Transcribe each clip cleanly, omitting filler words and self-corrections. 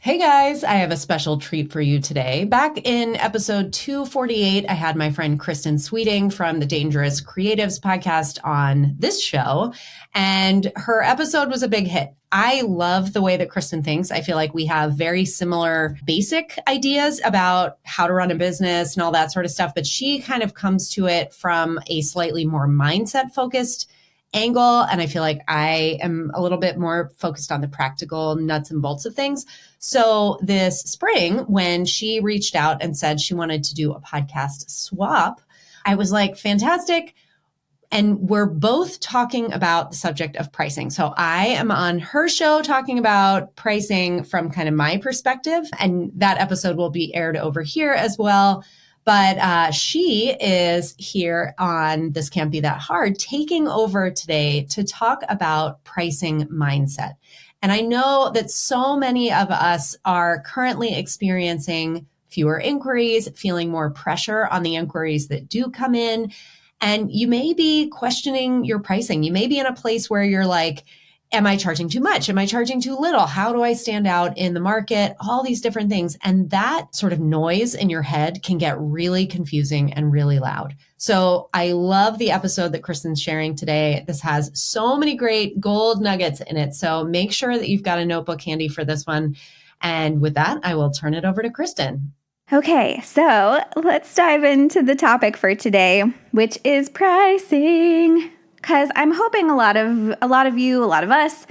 Hey guys, I have a special treat for you today. Back in episode 248, I had my friend Kristin Sweeting from the Dangerous Creatives podcast on this show, and her episode was a big hit. I love the way that Kristin thinks. I feel like we have very similar basic ideas about how to run a business and all that sort of stuff, but she kind of comes to it from a slightly more mindset focused angle. And I feel like I am a little bit more focused on the practical nuts and bolts of things. So this spring, when she reached out and said she wanted to do a podcast swap, I was like, fantastic. And we're both talking about the subject of pricing. So I am on her show talking about pricing from kind of my perspective. And that episode will be aired over here as well. But she is here on This Can't Be That Hard, taking over today to talk about pricing mindset. And I know that so many of us are currently experiencing fewer inquiries, feeling more pressure on the inquiries that do come in. And you may be questioning your pricing. You may be in a place where you're like, am I charging too much? Am I charging too little? How do I stand out in the market? All these different things. And that sort of noise in your head can get really confusing and really loud. So I love the episode that Kristin's sharing today. This has so many great gold nuggets in it. So make sure that you've got a notebook handy for this one. And with that, I will turn it over to Kristin. Okay, so let's dive into the topic for today, which is pricing. Because I'm hoping a lot of you, a lot of us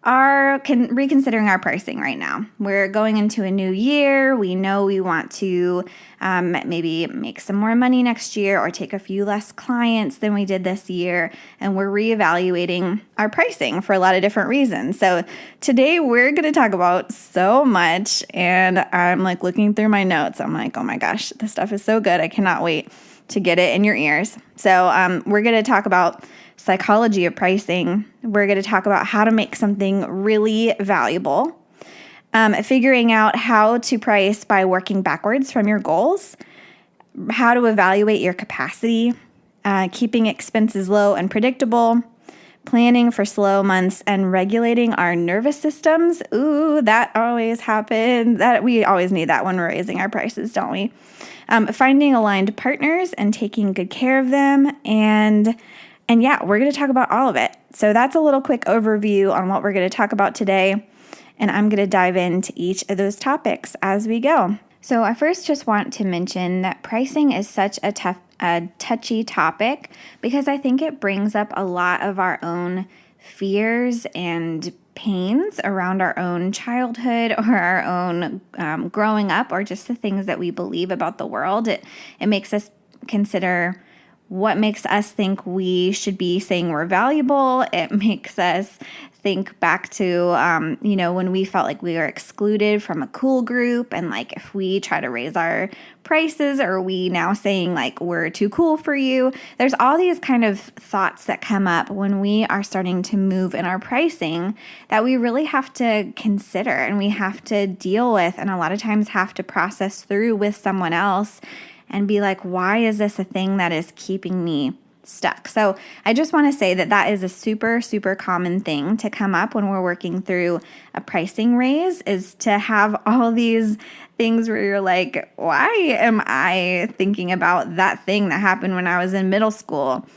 are reconsidering our pricing right now. We're going into a new year. We know we want to maybe make some more money next year or take a few less clients than we did this year. And we're reevaluating our pricing for a lot of different reasons. So today we're going to talk about so much. And I'm like looking through my notes. I'm like, oh my gosh, this stuff is so good. I cannot wait to get it in your ears. So we're going to talk about psychology of pricing. We're going to talk about how to make something really valuable, figuring out how to price by working backwards from your goals, how to evaluate your capacity, keeping expenses low and predictable, planning for slow months, and regulating our nervous systems. Ooh, that always happens. That we always need that when we're raising our prices, don't we? Finding aligned partners and taking good care of them. And yeah, we're going to talk about all of it. So that's a little quick overview on what we're going to talk about today. And I'm going to dive into each of those topics as we go. So I first just want to mention that pricing is such a touchy topic because I think it brings up a lot of our own fears and pains around our own childhood or our own growing up, or just the things that we believe about the world. It makes us consider what makes us think we should be saying we're valuable. It makes us think back to, when we felt like we were excluded from a cool group. And like, if we try to raise our prices, are we now saying like, we're too cool for you? There's all these kind of thoughts that come up when we are starting to move in our pricing that we really have to consider and we have to deal with. And a lot of times have to process through with someone else and be like, why is this a thing that is keeping me stuck? So I just want to say that is a super, super common thing to come up when we're working through a pricing raise, is to have all these things where you're like, why am I thinking about that thing that happened when I was in middle school?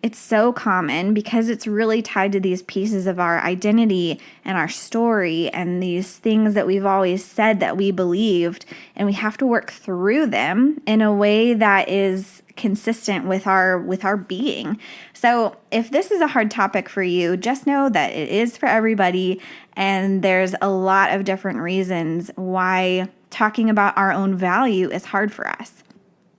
It's so common because it's really tied to these pieces of our identity and our story and these things that we've always said that we believed, and we have to work through them in a way that is consistent with our being. So if this is a hard topic for you, just know that it is for everybody, and there's a lot of different reasons why talking about our own value is hard for us.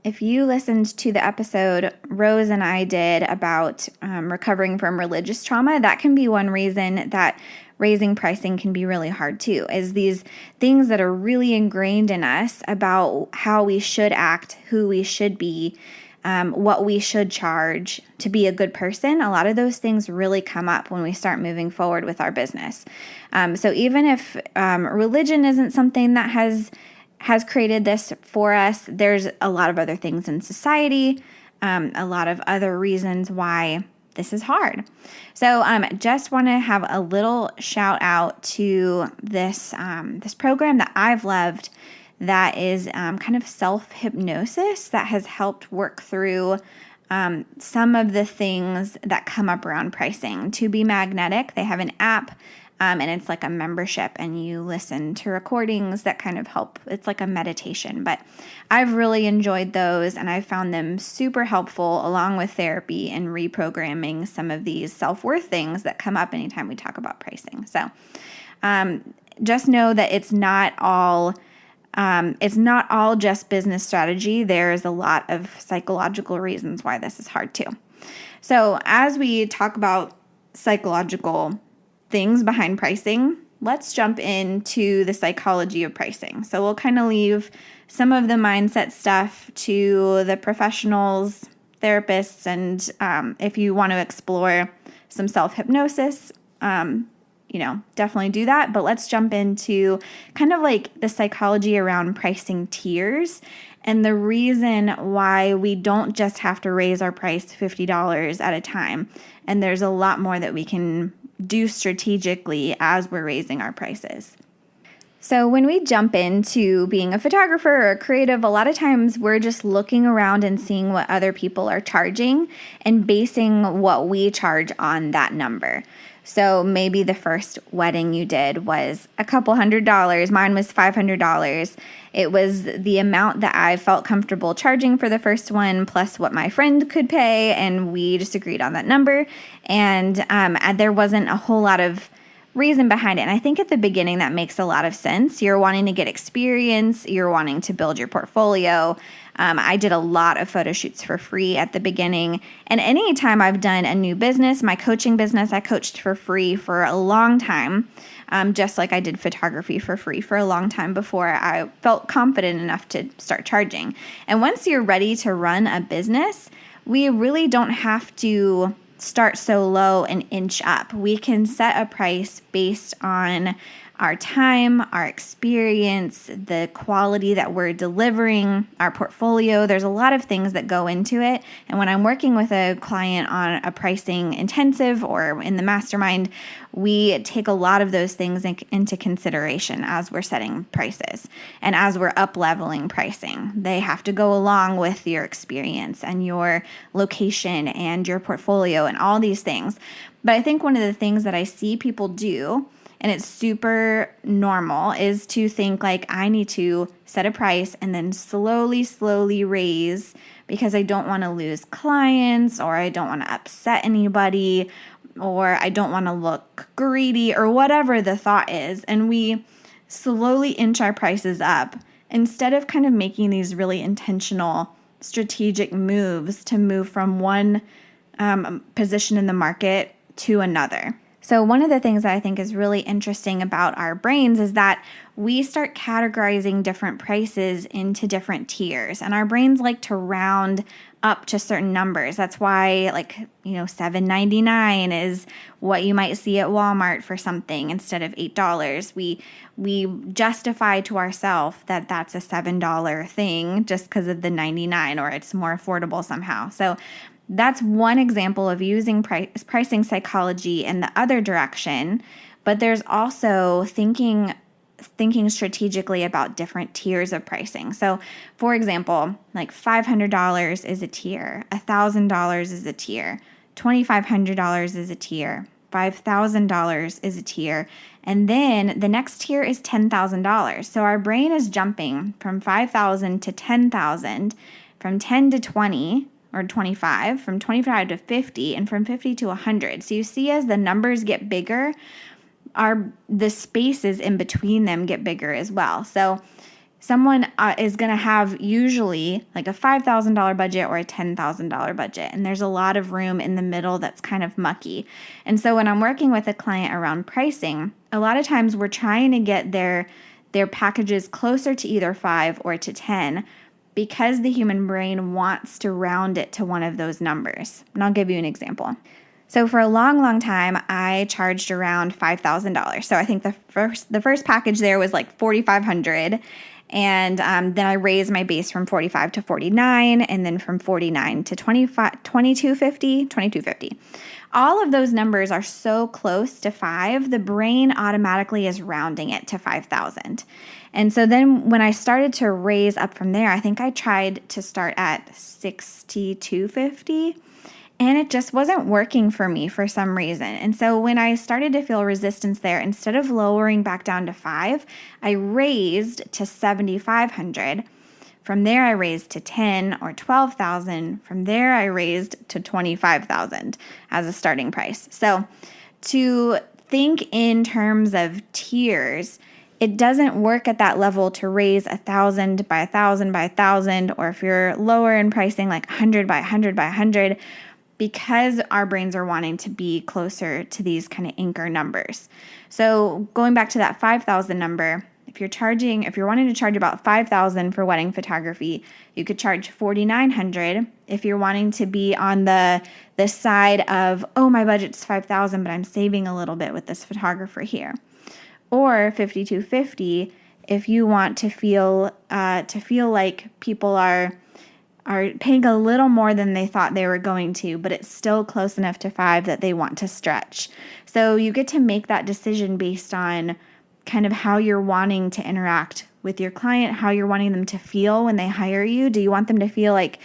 If you listened to the episode Rose and I did about recovering from religious trauma, that can be one reason that raising pricing can be really hard too, is these things that are really ingrained in us about how we should act, who we should be, what we should charge to be a good person. A lot of those things really come up when we start moving forward with our business. So even if religion isn't something that has created this for us, there's a lot of other things in society, a lot of other reasons why this is hard. So just want to have a little shout out to this program that I've loved that is kind of self-hypnosis that has helped work through some of the things that come up around pricing. To Be Magnetic, they have an app, and it's like a membership, and you listen to recordings that kind of help. It's like a meditation, but I've really enjoyed those, and I've found them super helpful along with therapy and reprogramming some of these self-worth things that come up anytime we talk about pricing. So just know that it's not all just business strategy. There's a lot of psychological reasons why this is hard too. So as we talk about psychological things behind pricing, let's jump into the psychology of pricing. So we'll kind of leave some of the mindset stuff to the professionals, therapists, and if you want to explore some self-hypnosis, definitely do that. But let's jump into kind of like the psychology around pricing tiers and the reason why we don't just have to raise our price $50 at a time. And there's a lot more that we can do strategically as we're raising our prices. So when we jump into being a photographer or a creative, a lot of times we're just looking around and seeing what other people are charging and basing what we charge on that number. So maybe the first wedding you did was a couple $100. Mine was $500. It was the amount that I felt comfortable charging for the first one plus what my friend could pay, and we just agreed on that number. And there wasn't a whole lot of reason behind it. And I think at the beginning that makes a lot of sense. You're wanting to get experience. You're wanting to build your portfolio. I did a lot of photo shoots for free at the beginning. And anytime I've done a new business, my coaching business, I coached for free for a long time, just like I did photography for free for a long time before I felt confident enough to start charging. And once you're ready to run a business, we really don't have to start so low and inch up. We can set a price based on our time, our experience, the quality that we're delivering, our portfolio. There's a lot of things that go into it. And when I'm working with a client on a pricing intensive or in the mastermind, we take a lot of those things into consideration as we're setting prices and as we're up-leveling pricing. They have to go along with your experience and your location and your portfolio and all these things. But I think one of the things that I see people do, and it's super normal, is to think like, I need to set a price and then slowly raise because I don't want to lose clients, or I don't want to upset anybody, or I don't want to look greedy, or whatever the thought is. And we slowly inch our prices up instead of kind of making these really intentional strategic moves to move from one position in the market to another. So one of the things that I think is really interesting about our brains is that we start categorizing different prices into different tiers, and our brains like to round up to certain numbers. That's why $7.99 is what you might see at Walmart for something instead of $8. We justify to ourselves that that's a $7 thing just because of the 99, or it's more affordable somehow. So that's one example of using pricing psychology in the other direction, but there's also thinking strategically about different tiers of pricing. So, for example, like $500 is a tier, $1,000 is a tier, $2,500 is a tier, $5,000 is a tier, and then the next tier is $10,000. So our brain is jumping from $5,000 to $10,000, from 10 to 20, or 25, from 25 to 50, and from 50 to 100. So you see, as the numbers get bigger, the spaces in between them get bigger as well. So someone is going to have usually like a $5,000 budget or a $10,000 budget, and there's a lot of room in the middle that's kind of mucky. And so when I'm working with a client around pricing, a lot of times we're trying to get their packages closer to either 5 or to 10, because the human brain wants to round it to one of those numbers. And I'll give you an example. So for a long time, I charged around $5,000. So I think the first package there was like $4,500. And then I raised my base from 45 to 49, and then from 49 to 2250. All of those numbers are so close to 5, the brain automatically is rounding it to 5,000. And so then when I started to raise up from there, I think I tried to start at 6250, and it just wasn't working for me for some reason. And so when I started to feel resistance there, instead of lowering back down to 5, I raised to 7,500. From there, I raised to 10 or 12,000. From there, I raised to 25,000 as a starting price. So to think in terms of tiers, it doesn't work at that level to raise 1,000 by 1,000 by 1,000, or if you're lower in pricing, like 100 by 100 by 100, because our brains are wanting to be closer to these kind of anchor numbers. So going back to that 5,000 number, if you're wanting to charge about 5,000 for wedding photography, you could charge 4,900. If you're wanting to be on the side of, oh, my budget's 5,000, but I'm saving a little bit with this photographer here, or 5,250 if you want to feel like people are paying a little more than they thought they were going to, but it's still close enough to 5 that they want to stretch. So you get to make that decision based on kind of how you're wanting to interact with your client, how you're wanting them to feel when they hire you. Do you want them to feel like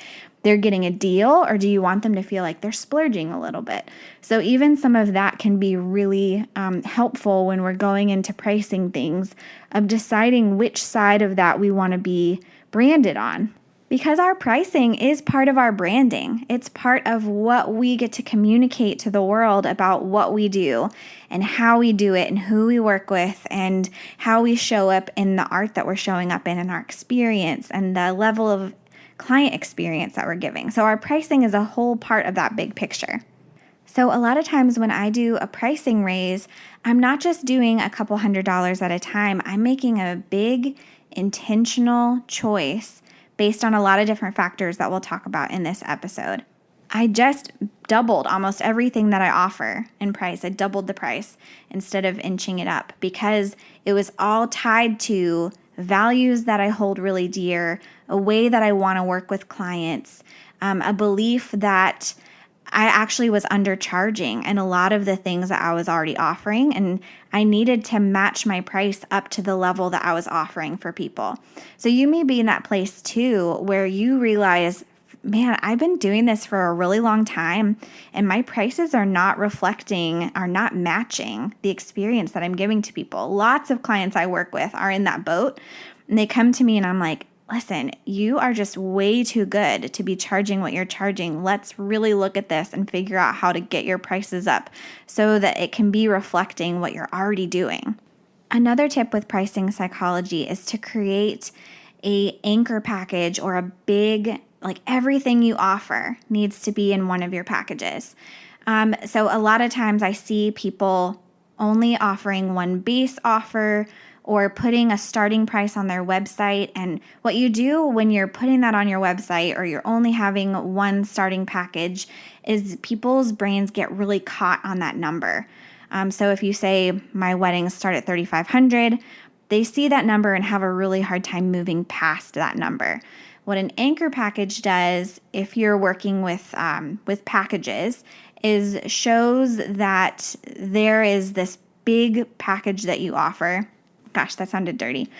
they're getting a deal, or do you want them to feel like they're splurging a little bit? So even some of that can be really helpful when we're going into pricing things, of deciding which side of that we want to be branded on. Because our pricing is part of our branding. It's part of what we get to communicate to the world about what we do and how we do it and who we work with and how we show up in the art that we're showing up in our experience and the level of client experience that we're giving. So our pricing is a whole part of that big picture. So a lot of times when I do a pricing raise, I'm not just doing a couple $100s at a time. I'm making a big intentional choice based on a lot of different factors that we'll talk about in this episode. I just doubled almost everything that I offer in price. I doubled the price instead of inching it up, because it was all tied to values that I hold really dear, a way that I want to work with clients, a belief that I actually was undercharging in a lot of the things that I was already offering, and I needed to match my price up to the level that I was offering for people. So you may be in that place too, where you realize, man, I've been doing this for a really long time, and my prices are not matching the experience that I'm giving to people. Lots of clients I work with are in that boat, and they come to me and I'm like, listen, you are just way too good to be charging what you're charging. Let's really look at this and figure out how to get your prices up so that it can be reflecting what you're already doing. Another tip with pricing psychology is to create a anchor package, or a big, like everything you offer needs to be in one of your packages. So a lot of times I see people only offering one base offer, or putting a starting price on their website. And what you do when you're putting that on your website, or you're only having one starting package, is people's brains get really caught on that number. So if you say my weddings start at $3,500, they see that number and have a really hard time moving past that number. What an anchor package does, if you're working with packages, is shows that there is this big package that you offer. Gosh, that sounded dirty.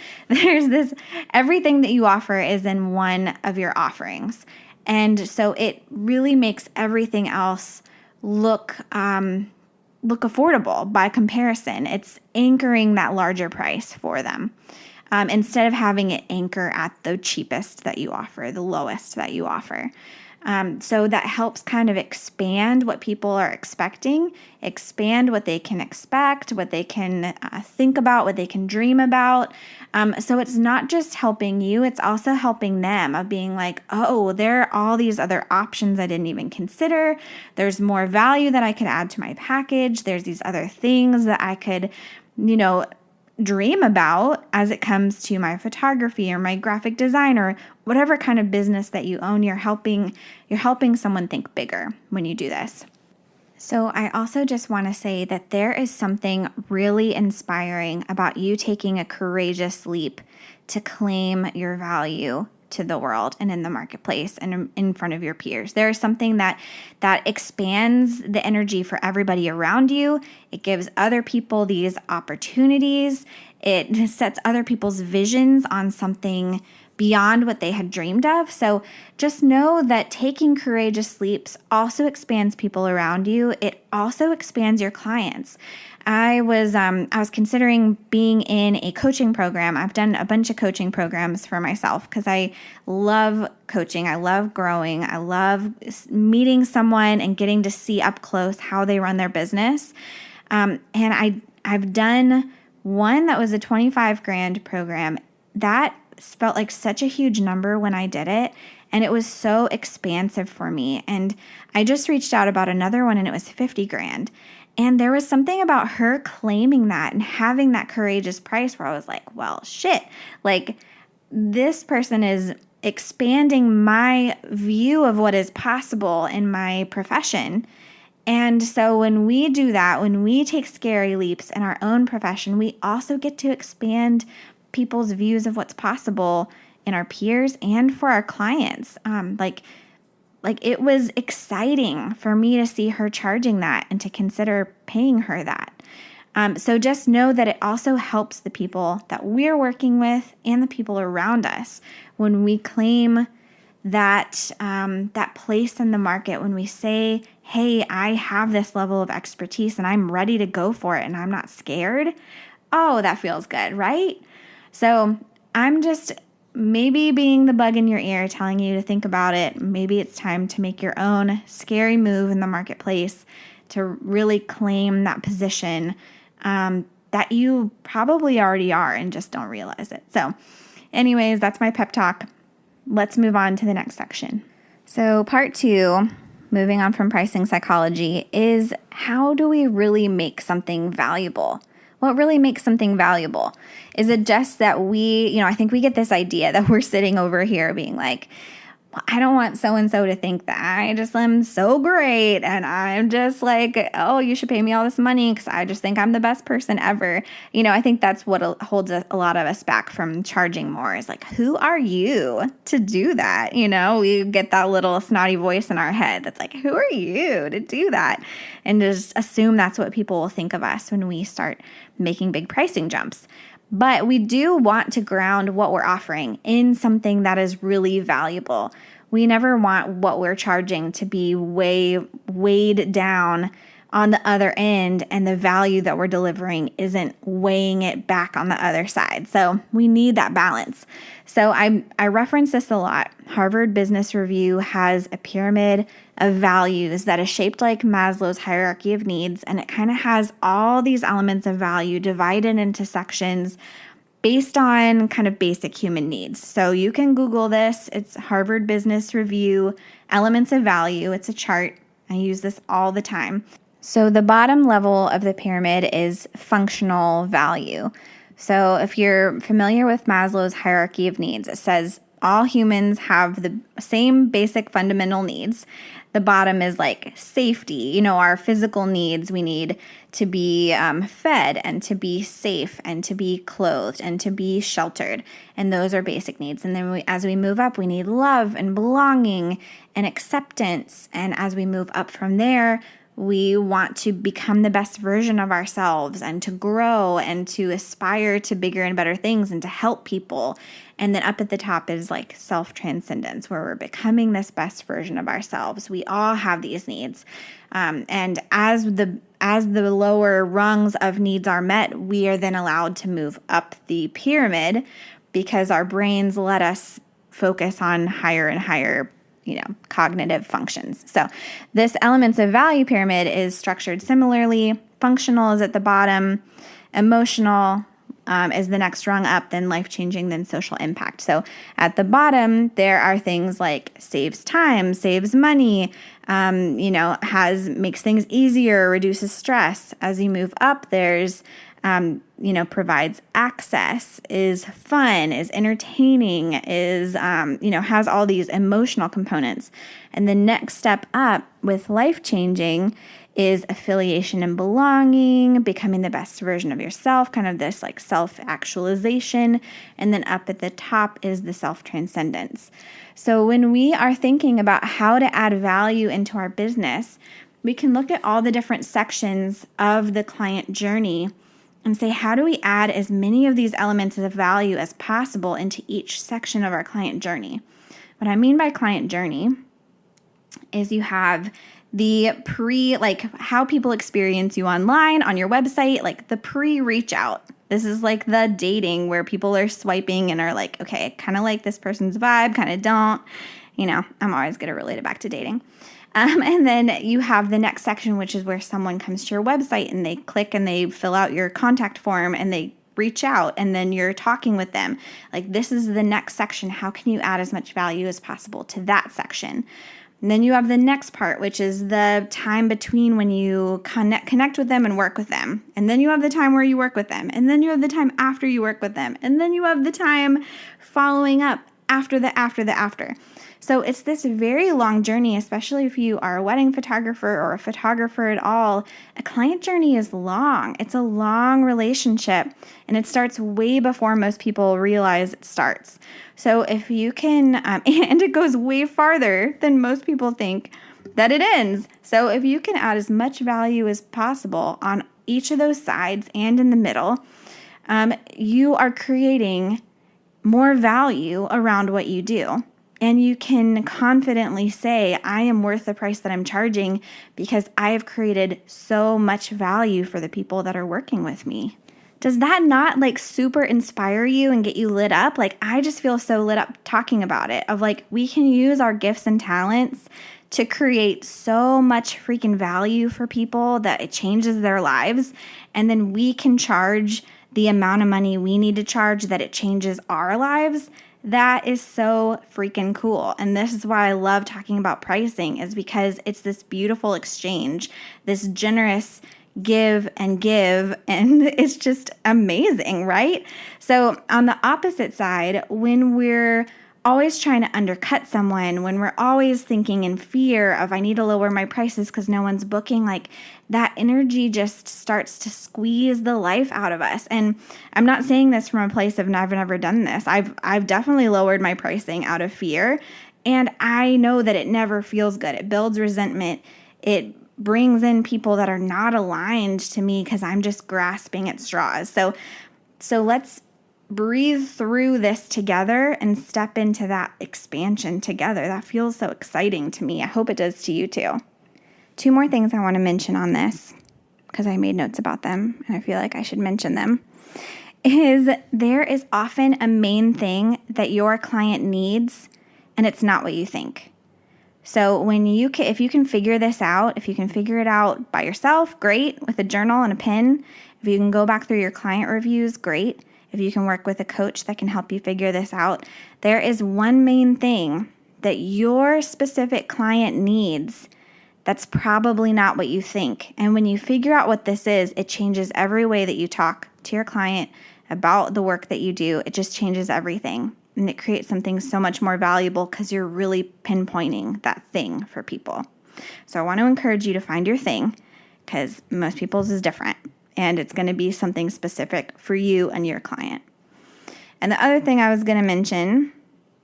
Everything that you offer is in one of your offerings. And so it really makes everything else look affordable by comparison. It's anchoring that larger price for them, instead of having it anchor at the cheapest that you offer, the lowest that you offer. So that helps kind of expand what people are expecting, expand what they can expect, what they can think about, what they can dream about. So it's not just helping you, it's also helping them, of being like, oh, there are all these other options I didn't even consider. There's more value that I could add to my package. There's these other things that I could, dream about as it comes to my photography or my graphic design or whatever kind of business that you own. You're helping someone think bigger when you do this. So I also just want to say that there is something really inspiring about you taking a courageous leap to claim your value to the world and in the marketplace and in front of your peers. There is something that expands the energy for everybody around you. It gives other people these opportunities. It sets other people's visions on something beyond what they had dreamed of. So just know that taking courageous leaps also expands people around you. It also expands your clients. I was considering being in a coaching program. I've done a bunch of coaching programs for myself because I love coaching. I love growing. I love meeting someone and getting to see up close how they run their business. And I've done one that was a 25 grand program. That felt like such a huge number when I did it, and it was so expansive for me. And I just reached out about another one, and it was 50 grand. And there was something about her claiming that and having that courageous price where I was like, well, shit, like this person is expanding my view of what is possible in my profession. And so when we do that, when we take scary leaps in our own profession, we also get to expand people's views of what's possible in our peers and for our clients. Like it was exciting for me to see her charging that and to consider paying her that. So just know that it also helps the people that we're working with and the people around us when we claim that place in the market, when we say, hey, I have this level of expertise and I'm ready to go for it and I'm not scared. Oh, that feels good, right? So I'm just maybe being the bug in your ear, telling you to think about it. Maybe it's time to make your own scary move in the marketplace to really claim that position that you probably already are and just don't realize it. So anyways, that's my pep talk. Let's move on to the next section. So part 2, moving on from pricing psychology, is how do we really make something valuable? What really makes something valuable? Is it just that I think we get this idea that we're sitting over here being like, well, I don't want so-and-so to think that I just am so great and I'm just like, oh, you should pay me all this money because I just think I'm the best person ever. I think that's what holds a lot of us back from charging more is like, who are you to do that? We get that little snotty voice in our head that's like, who are you to do that? And just assume that's what people will think of us when we start making big pricing jumps. But we do want to ground what we're offering in something that is really valuable. We never want what we're charging to be weighed down on the other end, and the value that we're delivering isn't weighing it back on the other side. So we need that balance. So I reference this a lot. Harvard Business Review has a pyramid of values that is shaped like Maslow's hierarchy of needs, and it kind of has all these elements of value divided into sections based on kind of basic human needs. So you can Google this. It's Harvard Business Review, Elements of Value. It's a chart. I use this all the time. So the bottom level of the pyramid is functional value. So if you're familiar with Maslow's hierarchy of needs, it says all humans have the same basic fundamental needs. The bottom is like safety, our physical needs. We need to be fed and to be safe and to be clothed and to be sheltered. And those are basic needs. And then as we move up, we need love and belonging and acceptance. And as we move up from there, we want to become the best version of ourselves and to grow and to aspire to bigger and better things and to help people. And then up at the top is like self-transcendence, where we're becoming this best version of ourselves. We all have these needs. And as the lower rungs of needs are met, we are then allowed to move up the pyramid because our brains let us focus on higher and higher cognitive functions. So this elements of value pyramid is structured similarly. Functional is at the bottom. Emotional is the next rung up, then life-changing, then social impact. So at the bottom, there are things like saves time, saves money, makes things easier, reduces stress. As you move up, there's provides access, is fun, is entertaining, is, has all these emotional components. And the next step up with life-changing is affiliation and belonging, becoming the best version of yourself, kind of this like self-actualization. And then up at the top is the self-transcendence. So when we are thinking about how to add value into our business, we can look at all the different sections of the client journey and say, how do we add as many of these elements of value as possible into each section of our client journey? What I mean by client journey is you have the like how people experience you online, on your website, like the pre-reach out. This is like the dating where people are swiping and are like, okay, kind of like this person's vibe, kind of don't. I'm always going to relate it back to dating. And then you have the next section, which is where someone comes to your website and they click and they fill out your contact form and they reach out and then you're talking with them. Like this is the next section. How can you add as much value as possible to that section? And then you have the next part, which is the time between when you connect with them and work with them. And then you have the time where you work with them. And then you have the time after you work with them. And then you have the time following up after. So it's this very long journey, especially if you are a wedding photographer or a photographer at all. A client journey is long. It's a long relationship, and it starts way before most people realize it starts. So if you can, and it goes way farther than most people think that it ends. So if you can add as much value as possible on each of those sides and in the middle, you are creating more value around what you do. And you can confidently say, I am worth the price that I'm charging because I have created so much value for the people that are working with me. Does that not like super inspire you and get you lit up? Like I just feel so lit up talking about it, of like we can use our gifts and talents to create so much freaking value for people that it changes their lives. And then we can charge the amount of money we need to charge that it changes our lives. That is so freaking cool. And this is why I love talking about pricing, is because it's this beautiful exchange, this generous give, and it's just amazing, right? So on the opposite side, when we're always trying to undercut someone, when we're always thinking in fear of I need to lower my prices because no one's booking, like that energy just starts to squeeze the life out of us. And I'm not saying this from a place of I've never done this. I've definitely lowered my pricing out of fear, and I know that it never feels good. It builds resentment. It brings in people that are not aligned to me because I'm just grasping at straws. So let's breathe through this together and step into that expansion together. That feels so exciting to me. I hope it does to you too. 2 more things I want to mention on this, because I made notes about them and I feel like I should mention them, is there is often a main thing that your client needs and it's not what you think. So if you can figure this out, if you can figure it out by yourself, great, with a journal and a pen. If you can go back through your client reviews, great. If you can work with a coach that can help you figure this out, there is one main thing that your specific client needs that's probably not what you think. And when you figure out what this is, it changes every way that you talk to your client about the work that you do. It just changes everything. And it creates something so much more valuable because you're really pinpointing that thing for people. So I want to encourage you to find your thing, because most people's is different. And it's going to be something specific for you and your client. And the other thing I was going to mention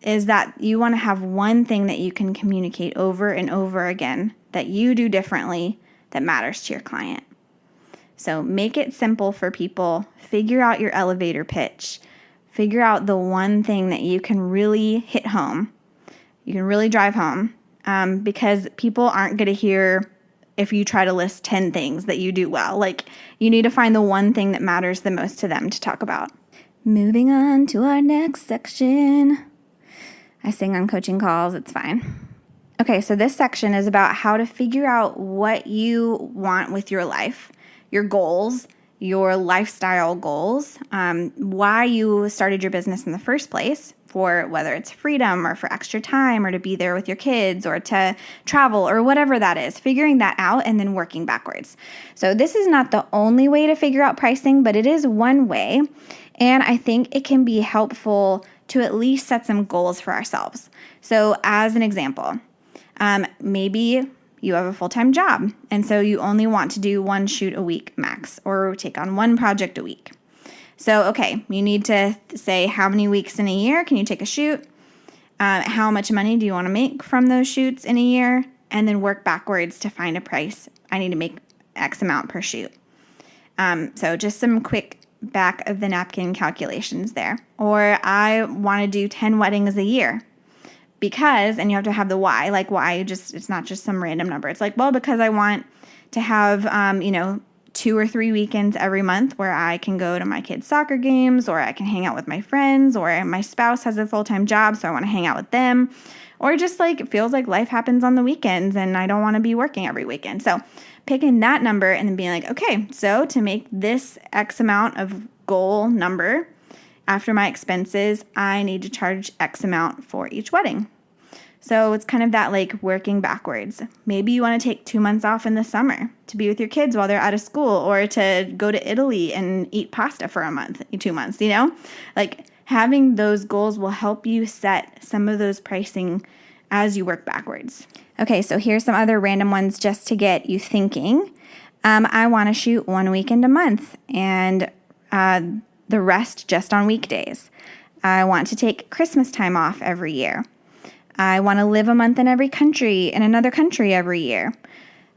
is that you want to have one thing that you can communicate over and over again that you do differently that matters to your client. So make it simple for people. Figure out your elevator pitch. Figure out the one thing that you can really hit home. You can really drive home, because people aren't going to hear if you try to list 10 things that you do well. Like, you need to find the one thing that matters the most to them to talk about. Moving on to our next section. I sing on coaching calls. It's fine. Okay, so this section is about how to figure out what you want with your life, your goals, your lifestyle goals, why you started your business in the first place, for whether it's freedom or for extra time or to be there with your kids or to travel or whatever that is, figuring that out and then working backwards. So this is not the only way to figure out pricing, but it is one way. And I think it can be helpful to at least set some goals for ourselves. So as an example, maybe you have a full-time job, and so you only want to do one shoot a week max, or take on one project a week. So, okay, you need to say how many weeks in a year can you take a shoot? How much money do you want to make from those shoots in a year? And then work backwards to find a price. I need to make X amount per shoot. So just some quick back of the napkin calculations there. Or I want to do 10 weddings a year. Because, and you have to have the why, like why, it's not just some random number. It's like, well, because I want to have, 2 or 3 weekends every month where I can go to my kids' soccer games, or I can hang out with my friends, or my spouse has a full-time job, so I want to hang out with them. Or just like, it feels like life happens on the weekends and I don't want to be working every weekend. So picking that number and then being like, okay, so to make this X amount of goal number after my expenses, I need to charge X amount for each wedding. So it's kind of that like working backwards. Maybe you want to take 2 months off in the summer to be with your kids while they're out of school, or to go to Italy and eat pasta for a month, 2 months, Like having those goals will help you set some of those pricing as you work backwards. Okay, so here's some other random ones just to get you thinking. I want to shoot 1 weekend a month and the rest just on weekdays. I want to take Christmas time off every year. I want to live a month in another country every year.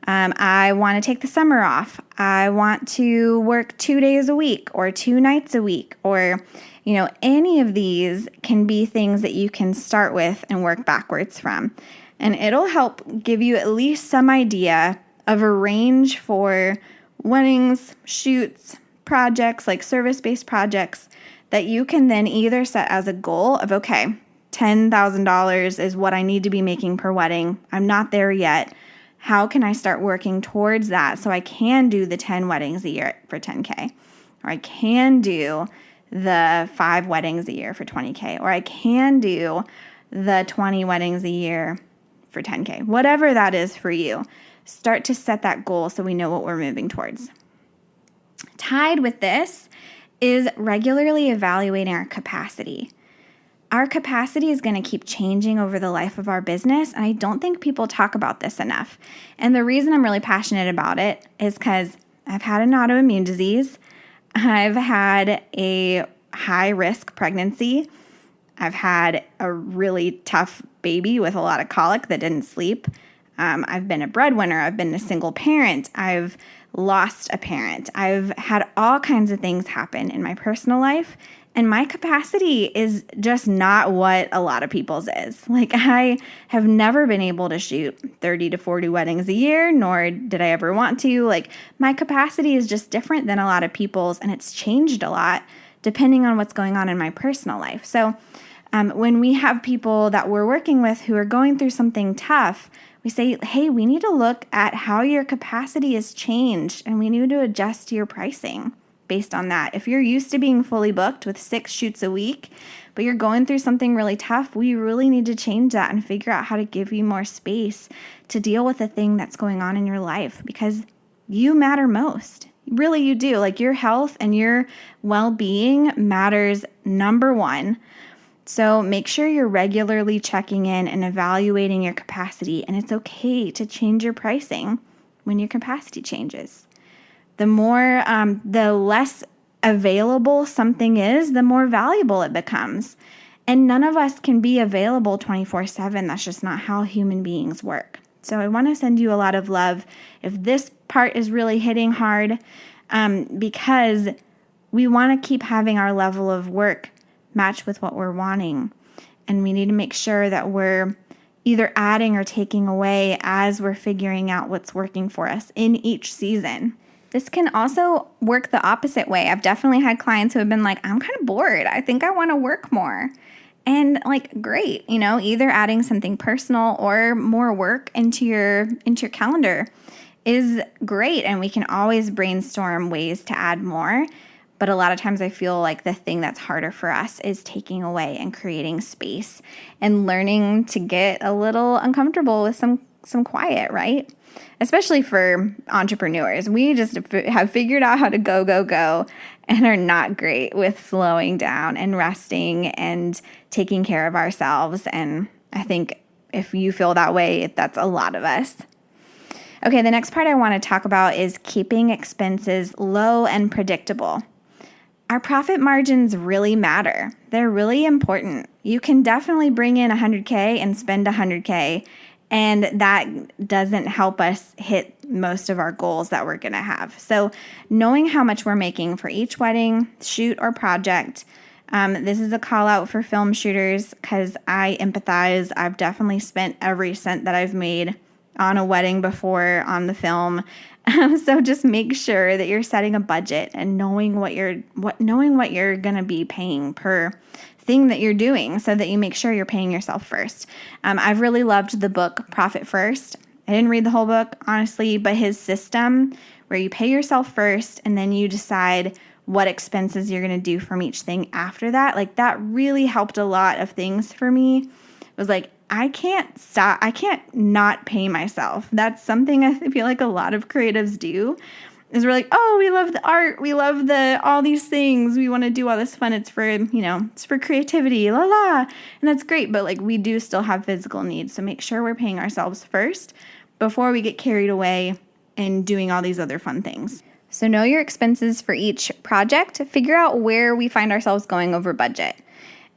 I want to take the summer off. I want to work 2 days a week or 2 nights a week, or, any of these can be things that you can start with and work backwards from. And it'll help give you at least some idea of a range for weddings, shoots, projects, like service-based projects, that you can then either set as a goal of, okay, $10,000 is what I need to be making per wedding. I'm not there yet. How can I start working towards that so I can do the 10 weddings a year for $10K? Or I can do the 5 weddings a year for $20K. Or I can do the 20 weddings a year for $10K. Whatever that is for you, start to set that goal so we know what we're moving towards. Tied with this is regularly evaluating our capacity. Our capacity is going to keep changing over the life of our business, and I don't think people talk about this enough. And the reason I'm really passionate about it is because I've had an autoimmune disease. I've had a high-risk pregnancy. I've had a really tough baby with a lot of colic that didn't sleep. I've been a breadwinner. I've been a single parent. I've lost a parent. I've had all kinds of things happen in my personal life. And my capacity is just not what a lot of people's is. Like, I have never been able to shoot 30 to 40 weddings a year, nor did I ever want to. Like, my capacity is just different than a lot of people's, and it's changed a lot depending on what's going on in my personal life. So when we have people that we're working with who are going through something tough, we say, hey, we need to look at how your capacity has changed, and we need to adjust your pricing based on that. If you're used to being fully booked with 6 shoots a week, but you're going through something really tough, we really need to change that and figure out how to give you more space to deal with the thing that's going on in your life, because you matter most. Really, you do. Like, your health and your well-being matters number one. So make sure you're regularly checking in and evaluating your capacity, and it's okay to change your pricing when your capacity changes. The less available something is, the more valuable it becomes. And none of us can be available 24/7. That's just not how human beings work. So I want to send you a lot of love if this part is really hitting hard, because we want to keep having our level of work match with what we're wanting. And we need to make sure that we're either adding or taking away as we're figuring out what's working for us in each season. This can also work the opposite way. I've definitely had clients who have been like, I'm kind of bored. I think I want to work more. And like, great, either adding something personal or more work into your calendar is great. And we can always brainstorm ways to add more. But a lot of times I feel like the thing that's harder for us is taking away and creating space and learning to get a little uncomfortable with some quiet, right? Especially for entrepreneurs. We just have figured out how to go, and are not great with slowing down and resting and taking care of ourselves. And I think if you feel that way, that's a lot of us. Okay, the next part I want to talk about is keeping expenses low and predictable. Our profit margins really matter. They're really important. You can definitely bring in $100K and spend $100K, and that doesn't help us hit most of our goals that we're going to have. So knowing how much we're making for each wedding, shoot, or project, this is a call out for film shooters because I empathize. I've definitely spent every cent that I've made on a wedding before on the film. So just make sure that you're setting a budget and knowing what you're going to be paying per thing that you're doing so that you make sure you're paying yourself first. I've really loved the book Profit First. I didn't read the whole book, honestly, but his system where you pay yourself first and then you decide what expenses you're going to do from each thing after that. Like that really helped a lot of things for me. It was like, I can't not pay myself. That's something I feel like a lot of creatives do. Is we're like, oh, we love the art, we love all these things, we want to do all this fun. It's for, it's for creativity, la la, and that's great. But like we do still have physical needs, so make sure we're paying ourselves first before we get carried away and doing all these other fun things. So know your expenses for each project. Figure out where we find ourselves going over budget.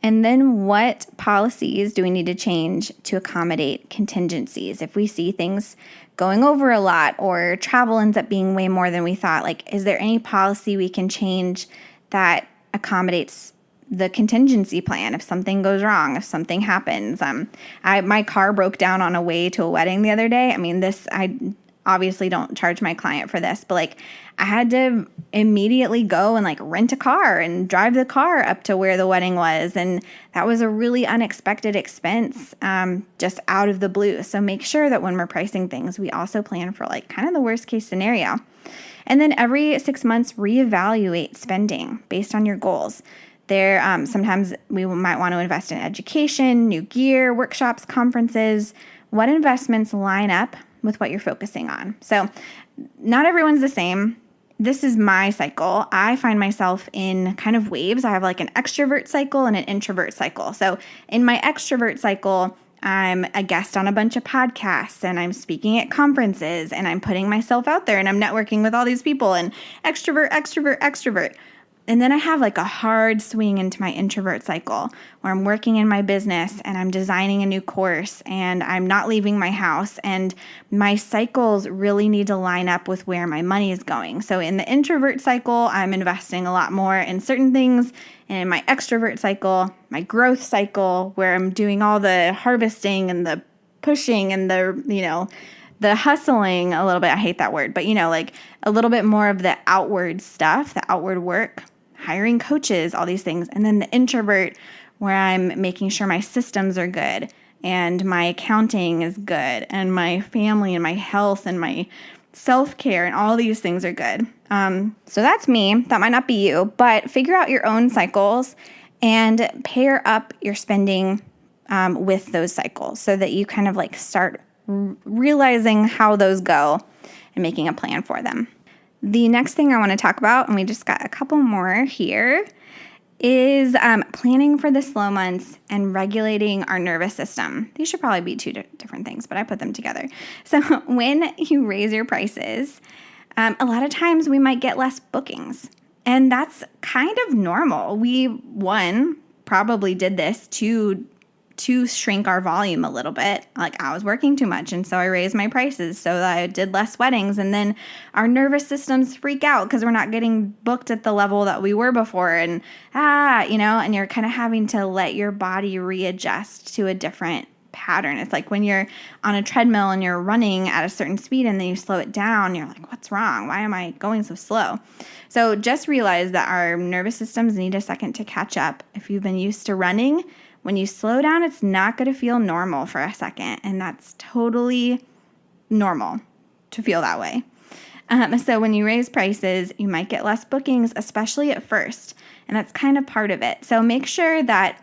And then what policies do we need to change to accommodate contingencies? If we see things going over a lot or travel ends up being way more than we thought, like, is there any policy we can change that accommodates the contingency plan if something goes wrong, if something happens? My car broke down on a way to a wedding the other day. I mean, I obviously don't charge my client for this, but like I had to immediately go and like rent a car and drive the car up to where the wedding was. And that was a really unexpected expense, just out of the blue. So make sure that when we're pricing things, we also plan for like kind of the worst case scenario. And then every 6 months, reevaluate spending based on your goals. Sometimes we might want to invest in education, new gear, workshops, conferences. What investments line up with what you're focusing on? So not everyone's the same. This is my cycle. I find myself in kind of waves. I have like an extrovert cycle and an introvert cycle. So in my extrovert cycle, I'm a guest on a bunch of podcasts and I'm speaking at conferences and I'm putting myself out there and I'm networking with all these people and extrovert, extrovert, extrovert. And then I have like a hard swing into my introvert cycle where I'm working in my business and I'm designing a new course and I'm not leaving my house, and my cycles really need to line up with where my money is going. So in the introvert cycle, I'm investing a lot more in certain things. And in my extrovert cycle, my growth cycle, where I'm doing all the harvesting and the pushing and the hustling a little bit. I hate that word, but like a little bit more of the outward stuff, the outward work, hiring coaches, all these things. And then the introvert, where I'm making sure my systems are good and my accounting is good and my family and my health and my self-care and all these things are good. So that's me. That might not be you, but figure out your own cycles and pair up your spending with those cycles so that you kind of like start realizing how those go and making a plan for them. The next thing I want to talk about, and we just got a couple more here, is planning for the slow months and regulating our nervous system. These should probably be two different things, but I put them together. So when you raise your prices, a lot of times we might get less bookings, and that's kind of normal. We, probably did this to shrink our volume a little bit. Like I was working too much, and so I raised my prices so that I did less weddings, and then our nervous systems freak out because we're not getting booked at the level that we were before, and and you're kind of having to let your body readjust to a different pattern. It's like when you're on a treadmill and you're running at a certain speed and then you slow it down, you're like, what's wrong? Why am I going so slow? So just realize that our nervous systems need a second to catch up. If you've been used to running, when you slow down, it's not going to feel normal for a second, and that's totally normal to feel that way. So when you raise prices, you might get less bookings, especially at first, and that's kind of part of it. So make sure that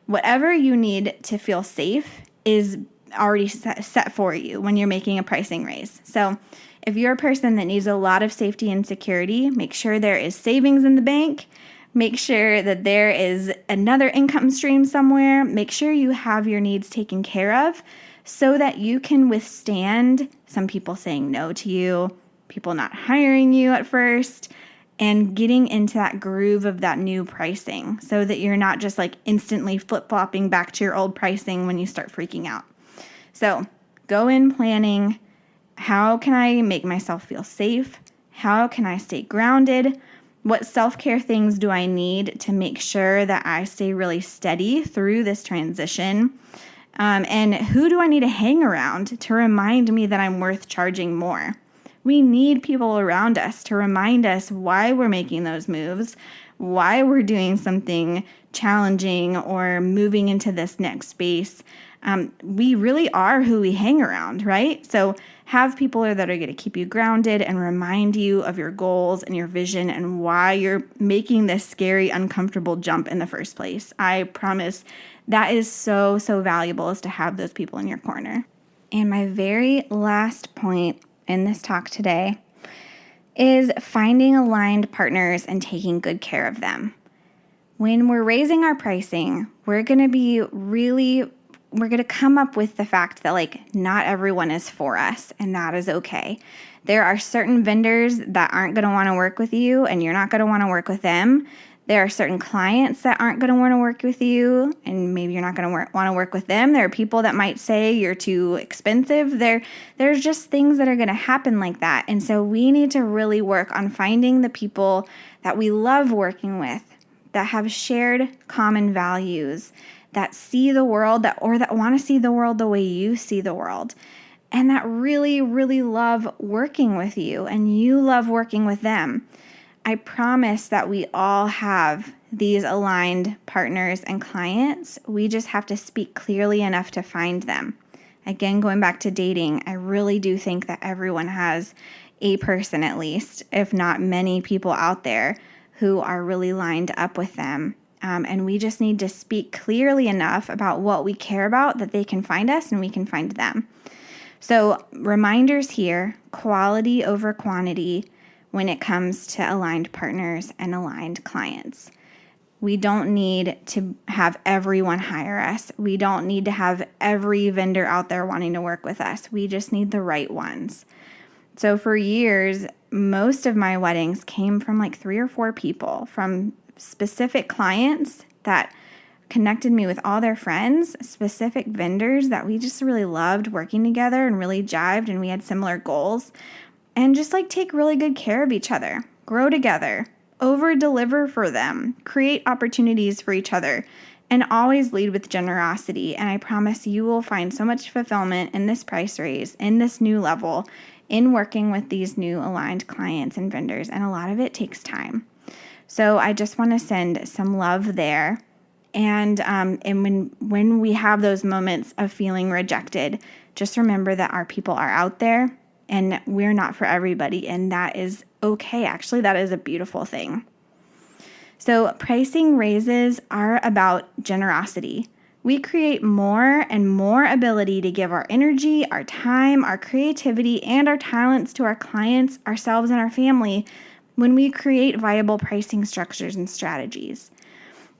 whatever you need to feel safe is already set for you when you're making a pricing raise. So if you're a person that needs a lot of safety and security, make sure there is savings in the bank. Make sure that there is another income stream somewhere. Make sure you have your needs taken care of so that you can withstand some people saying no to you, people not hiring you at first, and getting into that groove of that new pricing so that you're not just like instantly flip-flopping back to your old pricing when you start freaking out. So go in planning, how can I make myself feel safe? How can I stay grounded? What self-care things do I need to make sure that I stay really steady through this transition? And who do I need to hang around to remind me that I'm worth charging more? We need people around us to remind us why we're making those moves, why we're doing something challenging or moving into this next space. We really are who we hang around, right? So have people that are going to keep you grounded and remind you of your goals and your vision and why you're making this scary, uncomfortable jump in the first place. I promise that is so, so valuable, is to have those people in your corner. And my very last point in this talk today is finding aligned partners and taking good care of them. When we're raising our pricing, we're going to come up with the fact that like not everyone is for us, and that is okay. There are certain vendors that aren't going to want to work with you, and you're not going to want to work with them. There are certain clients that aren't going to want to work with you, and maybe you're not going to want to work with them. There are people that might say you're too expensive. There's just things that are going to happen like that. And so we need to really work on finding the people that we love working with, that have shared common values, that see the world, that want to see the world the way you see the world, and that really, really love working with you, and you love working with them. I promise that we all have these aligned partners and clients. We just have to speak clearly enough to find them. Again, going back to dating, I really do think that everyone has a person, at least, if not many people out there, who are really lined up with them. And we just need to speak clearly enough about what we care about that they can find us and we can find them. So reminders here, quality over quantity when it comes to aligned partners and aligned clients. We don't need to have everyone hire us. We don't need to have every vendor out there wanting to work with us. We just need the right ones. So for years, most of my weddings came from like 3 or 4 people, from specific clients that connected me with all their friends, specific vendors that we just really loved working together and really jived, and we had similar goals. And just like take really good care of each other, grow together, over-deliver for them, create opportunities for each other, and always lead with generosity. And I promise you will find so much fulfillment in this price raise, in this new level, in working with these new aligned clients and vendors. And a lot of it takes time. So I just want to send some love there. And when we have those moments of feeling rejected, just remember that our people are out there. And we're not for everybody, and that is okay. Actually, that is a beautiful thing. So pricing raises are about generosity. We create more and more ability to give our energy, our time, our creativity, and our talents to our clients, ourselves, and our family when we create viable pricing structures and strategies.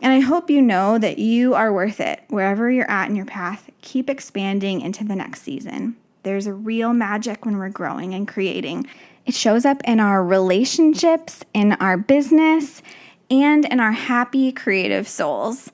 And I hope you know that you are worth it. Wherever you're at in your path, keep expanding into the next season. There's a real magic when we're growing and creating. It shows up in our relationships, in our business, and in our happy, creative souls.